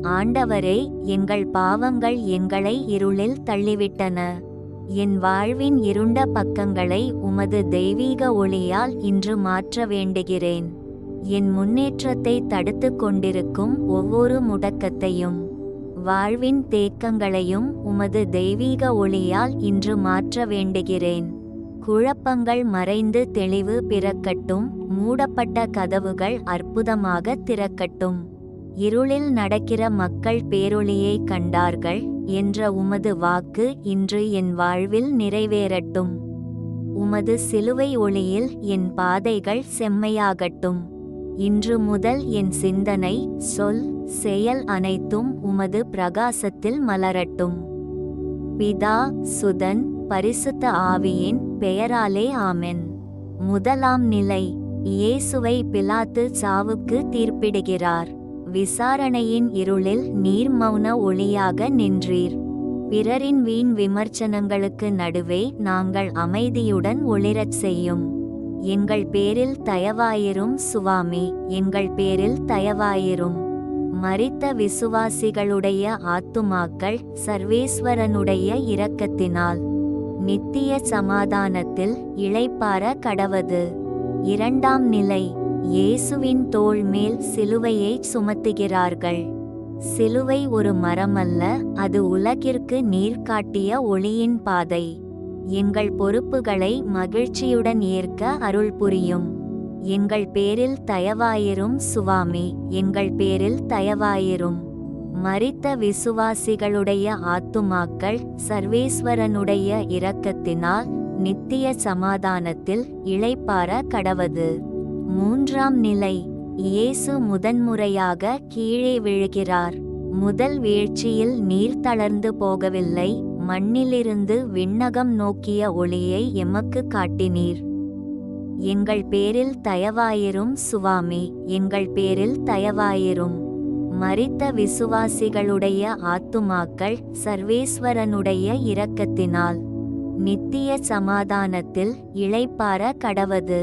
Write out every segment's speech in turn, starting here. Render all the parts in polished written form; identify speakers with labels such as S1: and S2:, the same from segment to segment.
S1: ஆண்டவரே, எங்கள் பாவங்கள் எங்களை இருளில் தள்ளிவிட்டன. என் வாழ்வின் இருண்ட பக்கங்களை உமது தெய்வீக ஒளியால் இன்று மாற்ற வேண்டுகிறேன். என் முன்னேற்றத்தை தடுத்து கொண்டிருக்கும் ஒவ்வொரு முடக்கத்தையும் வாழ்வின் தேக்கங்களையும் உமது தெய்வீக ஒளியால் இன்று மாற்ற வேண்டுகிறேன். குழப்பங்கள் மறைந்து தெளிவு பிறக்கட்டும். மூடப்பட்ட கதவுகள் அற்புதமாக திறக்கட்டும். இருளில் நடக்கிற மக்கள் பேரொளியை கண்டார்கள் என்ற உமது வாக்கு இன்று என் வாழ்வில் நிறைவேறட்டும். உமது சிலுவை ஒளியில் என் பாதைகள் செம்மையாகட்டும். இன்று முதல் என் சிந்தனை, சொல், செயல் அனைத்தும் உமது பிரகாசத்தில் மலரட்டும். பிதா, சுதன், பரிசுத்த ஆவியின் பெயராலே ஆமென். முதலாம் நிலை. இயேசுவை பிலாத்து சாவுக்கு தீர்ப்பிடுகிறார். விசாரணையின் இருளில் நீர் மௌன ஒளியாக நின்றீர். பிறரின் வீண் விமர்சனங்களுக்கு நடுவே நாங்கள் அமைதியுடன் ஒளிரச் செய்யும். எங்கள் பேரில் தயவாயிரும் சுவாமி, எங்கள் பேரில் தயவாயிரும். மரித்த விசுவாசிகளுடைய ஆத்துமாக்கள் சர்வேஸ்வரனுடைய இரக்கத்தினால் நித்திய சமாதானத்தில் இளைப்பாற கடவது. இரண்டாம் நிலை. இயேசுவின் தோள் மேல் சிலுவையை சுமத்துகிறார்கள். சிலுவை ஒரு மரமல்ல, அது உலகிற்கு நீர் காட்டிய ஒளியின் பாதை. எங்கள் பொறுப்புகளை மகிழ்ச்சியுடன் ஏற்க அருள் புரியும். எங்கள் பேரில் தயவாயிரும் சுவாமி, எங்கள் பேரில் தயவாயிரும். மரித்த விசுவாசிகளுடைய ஆத்துமாக்கள் சர்வேஸ்வரனுடைய இரக்கத்தினால் நித்திய சமாதானத்தில் இளைப்பாற கடவது. மூன்றாம் நிலை. இயேசு முதன்முறையாக கீழே விழுகிறார். முதல் வீழ்ச்சியில் நீர் தளர்ந்து போகவில்லை. மண்ணிலிருந்து விண்ணகம் நோக்கிய ஒளியை எமக்கு காட்டினீர். எங்கள் பேரில் தயவாயிரும் சுவாமி, எங்கள் பேரில் தயவாயிரும். மரித்த விசுவாசிகளுடைய ஆத்துமாக்கள் சர்வேஸ்வரனுடைய இரக்கத்தினால் நித்திய சமாதானத்தில் இளைப்பாற கடவது.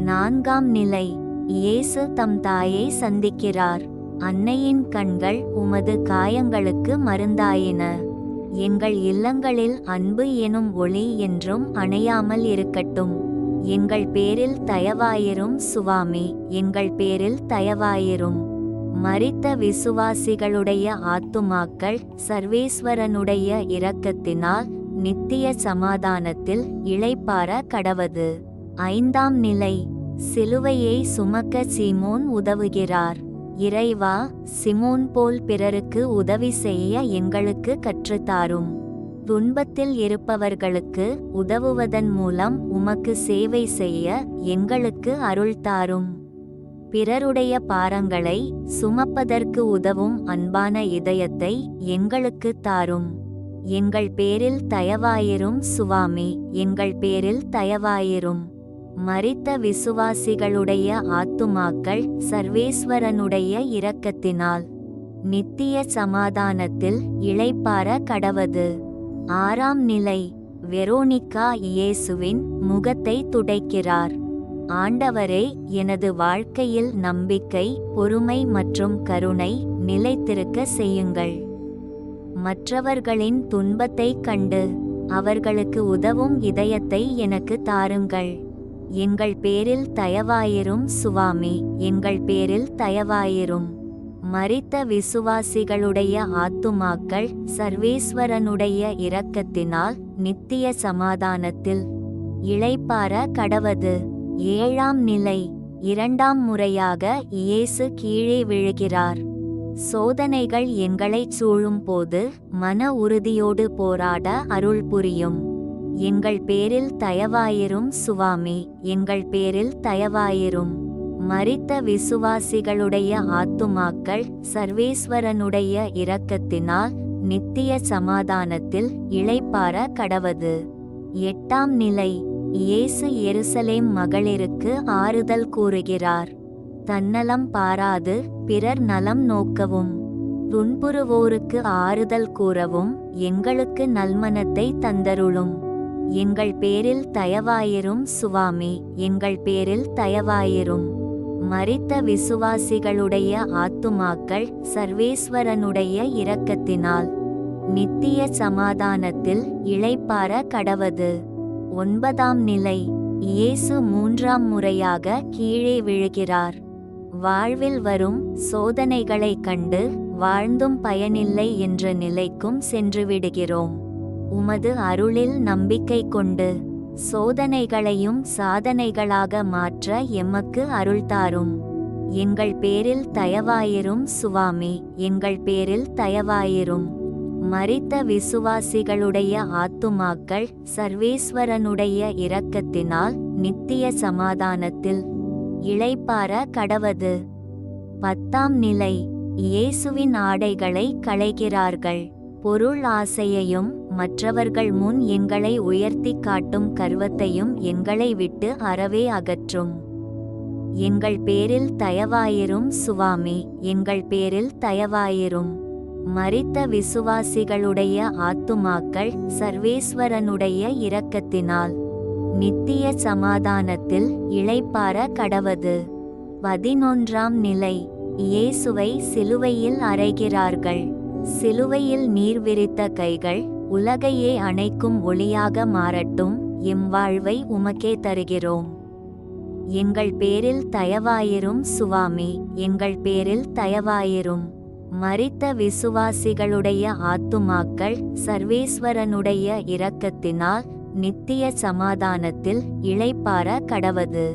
S1: நான்காம் நிலை. இயேசு தம் தாயை சந்திக்கிறார். அன்னையின் கண்கள் உமது காயங்களுக்கு மருந்தாயின. எங்கள் இல்லங்களில் அன்பு எனும் ஒளி என்றும் அணையாமல் இருக்கட்டும். எங்கள் பேரில் தயவாயிரும் சுவாமி, எங்கள் பேரில் தயவாயிரும். மரித்த விசுவாசிகளுடைய ஆத்துமாக்கள் சர்வேஸ்வரனுடைய இரக்கத்தினால் நித்திய சமாதானத்தில் இளைப்பாற கடவது. ஐந்தாம் நிலை. சிலுவையை சுமக்க சீமோன் உதவுகிறார். இறைவா, சிமோன் போல் பிறருக்கு உதவி செய்ய எங்களுக்கு கற்றுத்தாரும். துன்பத்தில் இருப்பவர்களுக்கு உதவுவதன் மூலம் உமக்கு சேவை செய்ய எங்களுக்கு அருள் தாரும். பிறருடைய பாரங்களை சுமப்பதற்கு உதவும் அன்பான இதயத்தை எங்களுக்கு தாரும். எங்கள் பேரில் தயவாயிரும் சுவாமி, எங்கள் பேரில் தயவாயிரும். மரித்த விசுவாசிகளுடைய ஆத்துமாக்கள் சர்வேஸ்வரனுடைய இரக்கத்தினால் நித்திய சமாதானத்தில் இளைப்பாற கடவது. ஆறாம் நிலை. வெரோனிகா இயேசுவின் முகத்தை துடைக்கிறார். ஆண்டவரே, எனது வாழ்க்கையில் நம்பிக்கை, பொறுமை மற்றும் கருணை நிலைத்திருக்க செய்யுங்கள். மற்றவர்களின் துன்பத்தை கண்டு அவர்களுக்கு உதவும் இதயத்தை எனக்கு தாருங்கள். எங்கள் பேரில் தயவாயிரும் சுவாமி, எங்கள் பேரில் தயவாயிரும். மரித்த விசுவாசிகளுடைய ஆத்துமாக்கள் சர்வேஸ்வரனுடைய இரக்கத்தினால் நித்திய சமாதானத்தில் இளைப்பாற கடவது. ஏழாம் நிலை. இரண்டாம் முறையாக இயேசு கீழே விழுகிறார். சோதனைகள் எங்களைச் சூழும் போது மன உறுதியோடு போராட அருள் புரியும். எங்கள் பேரில் தயவாயிரும் சுவாமி, எங்கள் பேரில் தயவாயிரும். மரித்த விசுவாசிகளுடைய ஆத்துமாக்கள் சர்வேஸ்வரனுடைய இரக்கத்தினால் நித்திய சமாதானத்தில் இளைப்பாற கடவது. எட்டாம் நிலை. இயேசு எருசலேம் மகளிருக்கு ஆறுதல் கூறுகிறார். தன்னலம் பாராது பிறர் நலம் நோக்கவும், துன்புறுவோருக்கு ஆறுதல் கூறவும் எங்களுக்கு நல்மனத்தை தந்தருளும். எங்கள் பேரில் தயவாயிரும் சுவாமி, எங்கள் பேரில் தயவாயிரும். மரித்த விசுவாசிகளுடைய ஆத்துமாக்கள் சர்வேஸ்வரனுடைய இரக்கத்தினால் நித்திய சமாதானத்தில் இளைப்பாற கடவது. 9ஆம் நிலை. இயேசு 3ஆம் முறையாக கீழே விழுகிறார். வாழ்வில் வரும் சோதனைகளைக் கண்டு வாழ்ந்தும் பயனில்லை என்ற நிலைக்கும் சென்றுவிடுகிறோம். உமது அருளில் நம்பிக்கை கொண்டு சோதனைகளையும் சாதனைகளாக மாற்ற எமக்கு அருள்தாரும். எங்கள் பேரில் தயவாயிரும் சுவாமி, எங்கள் பேரில் தயவாயிரும். மரித்த விசுவாசிகளுடைய ஆத்துமாக்கள் சர்வேஸ்வரனுடைய இரக்கத்தினால் நித்திய சமாதானத்தில் இளைப்பாற கடவது. 10ஆம் நிலை. இயேசுவின் ஆடைகளை களைகிறார்கள். பொருள் ஆசையையும் மற்றவர்கள் முன் எங்களை உயர்த்தி காட்டும் கர்வத்தையும் எங்களை விட்டு அறவே அகற்றும். எங்கள் பேரில் தயவாயிரும் சுவாமி, எங்கள் பேரில் தயவாயிரும். மரித்த விசுவாசிகளுடைய ஆத்துமாக்கள் சர்வேஸ்வரனுடைய இரக்கத்தினால் நித்திய சமாதானத்தில் இளைப்பாற கடவது. 11ஆம் நிலை. இயேசுவை சிலுவையில் அறைகிறார்கள். சிலுவையில் நீர் விரித்த கைகள் உலகையே அணைக்கும் ஒளியாக மாறட்டும். எம் வாழ்வை உமக்கே தருகிறோம். எங்கள் பேரில் தயவாயிரும் சுவாமி, எங்கள் பேரில் தயவாயிரும். மரித்த விசுவாசிகளுடைய ஆத்துமாக்கள் சர்வேஸ்வரனுடைய இரக்கத்தினால் நித்திய சமாதானத்தில் இளைப்பாற கடவது.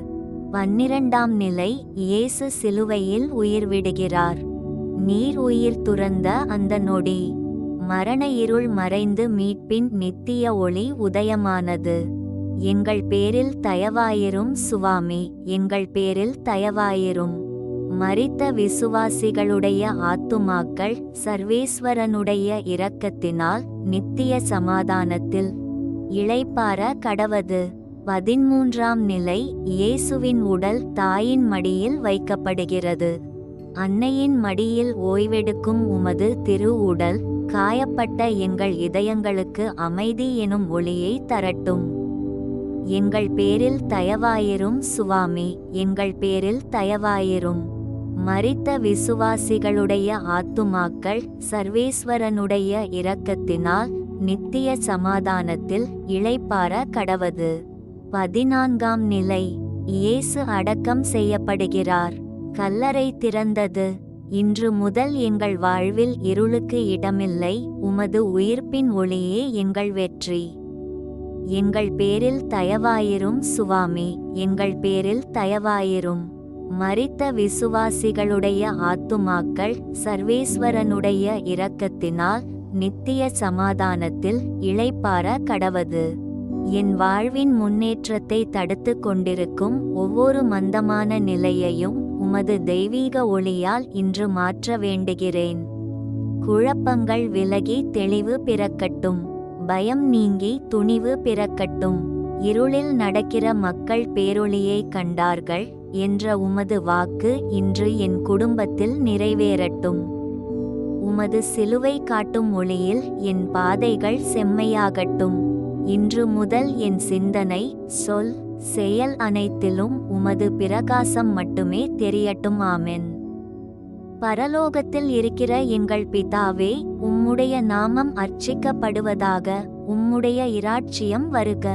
S1: 12ஆம் நிலை. இயேசு சிலுவையில் உயிர் விடுகிறார். நீர் உயிர் துறந்த அந்த நொடி மரண இருள் மறைந்து மீட்பின் நித்திய ஒளி உதயமானது. எங்கள் பேரில் தயவாயிரும் சுவாமி, எங்கள் பேரில் தயவாயிரும். மரித்த விசுவாசிகளுடைய ஆத்துமாக்கள் சர்வேஸ்வரனுடைய இரக்கத்தினால் நித்திய சமாதானத்தில் இளைப்பாற கடவது. 13ஆம் நிலை. இயேசுவின் உடல் தாயின் மடியில் வைக்கப்படுகிறது. அன்னையின் மடியில் ஓய்வெடுக்கும் உமது திரு உடல் காயப்பட்ட எங்கள் இதயங்களுக்கு அமைதி எனும் ஒளியை தரட்டும். எங்கள் பேரில் தயவாயிரும் சுவாமி, எங்கள் பேரில் தயவாயிரும். மரித்த விசுவாசிகளுடைய ஆத்துமாக்கள் சர்வேஸ்வரனுடைய இரக்கத்தினால் நித்திய சமாதானத்தில் இளைப்பாற கடவது. 14ஆம் நிலை. இயேசு அடக்கம் செய்யப்படுகிறார். கல்லறை திறந்தது. இன்று முதல் எங்கள் வாழ்வில் இருளுக்கு இடமில்லை. உமது உயிர்ப்பின் ஒளியே எங்கள் வெற்றி. எங்கள் பேரில் தயவாயிரும் சுவாமி, எங்கள் பேரில் தயவாயிரும். மரித்த விசுவாசிகளுடைய ஆத்துமாக்கள் சர்வேஸ்வரனுடைய இரக்கத்தினால் நித்திய சமாதானத்தில் இளைப்பாற கடவது. என் வாழ்வின் முன்னேற்றத்தை தடுத்து கொண்டிருக்கும் ஒவ்வொரு மந்தமான நிலையையும் உமது தெய்வீக ஒளியால் இன்று மாற்ற வேண்டுகிறேன். குழப்பங்கள் விலகி தெளிவு பிறக்கட்டும். பயம் நீங்கி துணிவு பிறக்கட்டும். இருளில் நடக்கிற மக்கள் பேரொளியை கண்டார்கள் என்ற உமது வாக்கு இன்று என் குடும்பத்தில் நிறைவேறட்டும். உமது சிலுவை காட்டும் ஒளியில் என் பாதைகள் செம்மையாகட்டும். இன்று முதல் என் சிந்தனை, சொல், செயல் அனைத்திலும் உமது பிரகாசம் மட்டுமே தெரியட்டும். ஆமென். பரலோகத்தில் இருக்கிற எங்கள் பிதாவே, உம்முடைய நாமம் அர்ச்சிக்கப்படுவதாக. உம்முடைய இராட்சியம் வருக.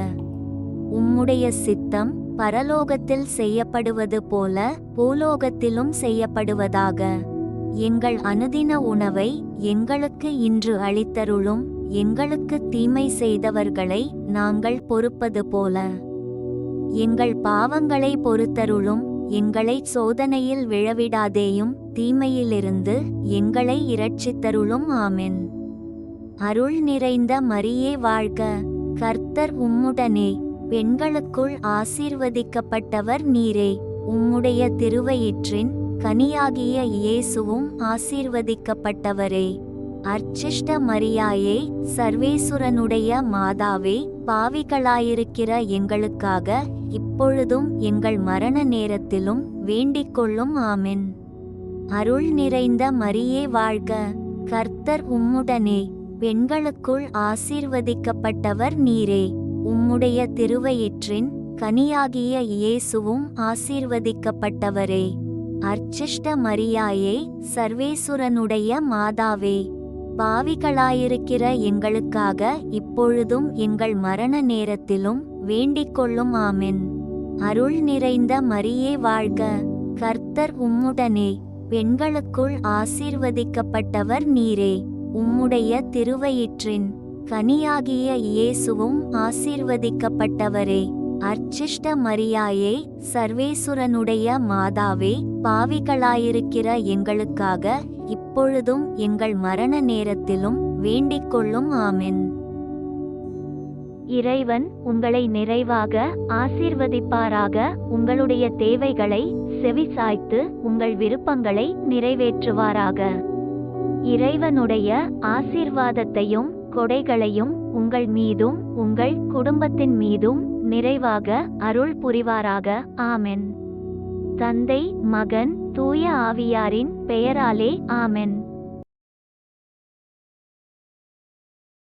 S1: உம்முடைய சித்தம் பரலோகத்தில் செய்யப்படுவது போல பூலோகத்திலும் செய்யப்படுவதாக. எங்கள் அனுதின உணவை எங்களுக்கு இன்று அளித்தருளும். எங்களுக்கு தீமை செய்தவர்களை நாங்கள் பொறுப்பது போல எங்கள் பாவங்களை பொறுத்தருளும். எங்களை சோதனையில் விழவிடாதேயும், தீமையிலிருந்து எங்களை இரட்சித்தருளும். ஆமென். அருள் நிறைந்த மரியே வாழ்க. கர்த்தர் உம்முடனே, பெண்களுக்குள் ஆசீர்வதிக்கப்பட்டவர் நீரே. உம்முடைய திருவயிற்றின் கனியாகிய இயேசுவும் ஆசீர்வதிக்கப்பட்டவரே. அர்ச்சிஷ்ட மரியாயே, சர்வேசுரனுடைய மாதாவே, பாவிகளாயிருக்கிற எங்களுக்காக இப்பொழுதும் எங்கள் மரண நேரத்திலும் வேண்டிக்கொள்ளும். ஆமென். அருள் நிறைந்த மரியே வாழ்க. கர்த்தர் உம்முடனே, பெண்களுக்குள் ஆசீர்வதிக்கப்பட்டவர் நீரே. உம்முடைய திருவயிற்றின் கனியாகிய இயேசுவும் ஆசீர்வதிக்கப்பட்டவரே. அர்ச்சிஷ்ட மரியாயே, சர்வேசுரனுடைய மாதாவே, பாவிகளாயிருக்கிற எங்களுக்காக இப்பொழுதும் எங்கள் மரண நேரத்திலும் வேண்டிக்கொள்ளும். ஆமென். அருள் நிறைந்த மரியே வாழ்க, கர்த்தர் உம்முடனே, பெண்களுக்குள் ஆசீர்வதிக்கப்பட்டவர் நீரே. உம்முடைய திருவயிற்றின் கனியாகிய இயேசுவும் ஆசீர்வதிக்கப்பட்டவரே. அர்ச்சிஷ்ட மரியாயே, சர்வேசுரனுடைய மாதாவே, பாவிகளாயிருக்கிற எங்களுக்காக இப்பொழுதும் எங்கள் மரண நேரத்திலும் வேண்டிக்கொள்ளும். ஆமென். இறைவன் உங்களை நிறைவாக ஆசீர்வதிப்பாராக. உங்களுடைய தேவைகளை செவிசாய்த்து உங்கள் விருப்பங்களை நிறைவேற்றுவாராக. இறைவனுடைய ஆசீர்வாதத்தையும் கொடைகளையும் உங்கள் மீதும் உங்கள் குடும்பத்தின் மீதும் நிறைவாக அருள் புரிவாராக. ஆமென். தந்தை, மகன், தூய ஆவியாரின் பெயராலே. ஆமென்.